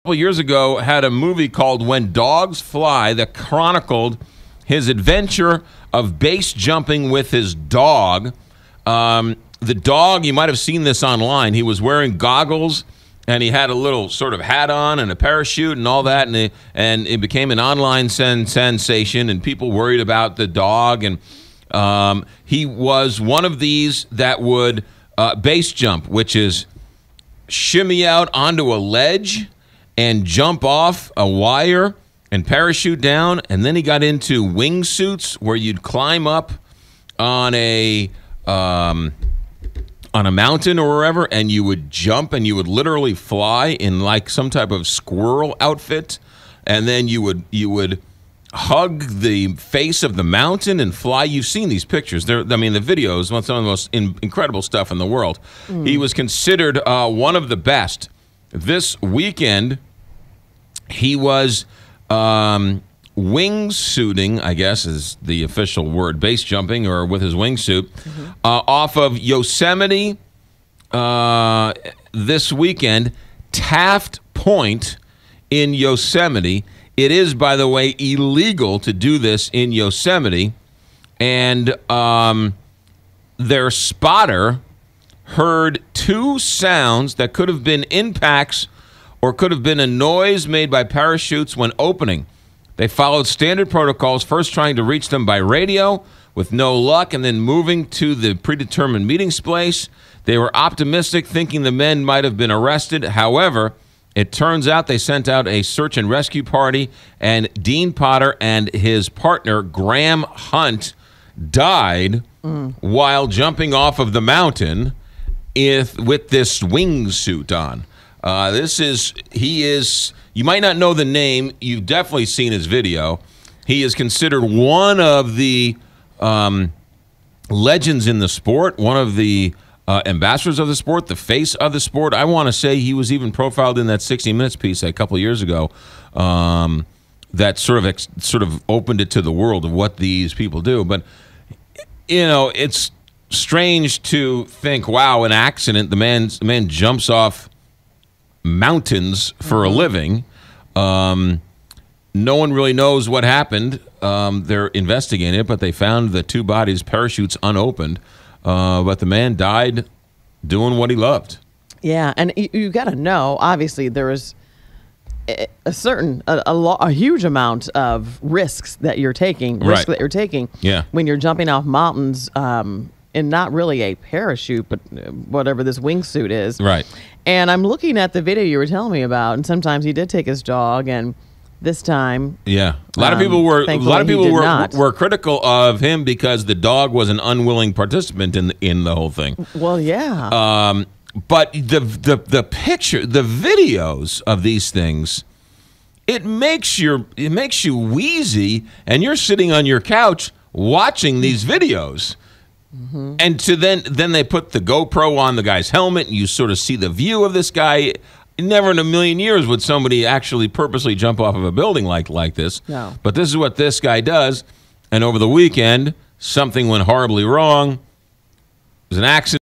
couple years ago had a movie called When Dogs Fly that chronicled his adventure of base jumping with his dog. The dog, you might have seen this online, he was wearing goggles and he had a little sort of hat on and a parachute and all that, and it became an online sensation, and people worried about the dog. And he was one of these that would base jump, which is shimmy out onto a ledge and jump off a wire and parachute down. And then he got into wingsuits where you'd climb up on a mountain or wherever, and you would jump and you would literally fly in like some type of squirrel outfit, and then you would hug the face of the mountain and fly. You've seen these pictures. The videos, some of the most incredible stuff in the world. He was considered one of the best. This weekend, he was wingsuiting, I guess is the official word, base jumping, or with his wingsuit, off of Yosemite this weekend, Taft Point in Yosemite. It is, by the way, illegal to do this in Yosemite, and their spotter heard two sounds that could have been impacts or could have been a noise made by parachutes when opening. They followed standard protocols, first trying to reach them by radio with no luck, and then moving to the predetermined meeting place. They were optimistic, thinking the men might have been arrested. However, it turns out they sent out a search and rescue party, and Dean Potter and his partner, Graham Hunt, died while jumping off of the mountain with this wingsuit on. You might not know the name. You've definitely seen his video. He is considered one of the legends in the sport, one of the ambassadors of the sport, the face of the sport. I want to say he was even profiled in that 60 Minutes piece a couple of years ago that sort of opened it to the world of what these people do. But, you know, it's strange to think, wow, an accident, the man jumps off mountains for a living. No one really knows what happened. They're investigating it, but they found the two bodies, parachutes unopened. But the man died doing what he loved. Yeah, and you got to know, obviously, there is a huge amount of risks that you're taking, when you're jumping off mountains, and not really a parachute, but whatever this wingsuit is. Right. And I'm looking at the video you were telling me about, and sometimes he did take his dog, and this time, a lot of people were critical of him because the dog was an unwilling participant in the whole thing. Well, yeah. But the picture, the videos of these things, it makes you wheezy, and you're sitting on your couch watching these videos. And then they put the GoPro on the guy's helmet, and you sort of see the view of this guy. Never in a million years would somebody actually purposely jump off of a building like this. No. But this is what this guy does. And over the weekend, something went horribly wrong. It was an accident.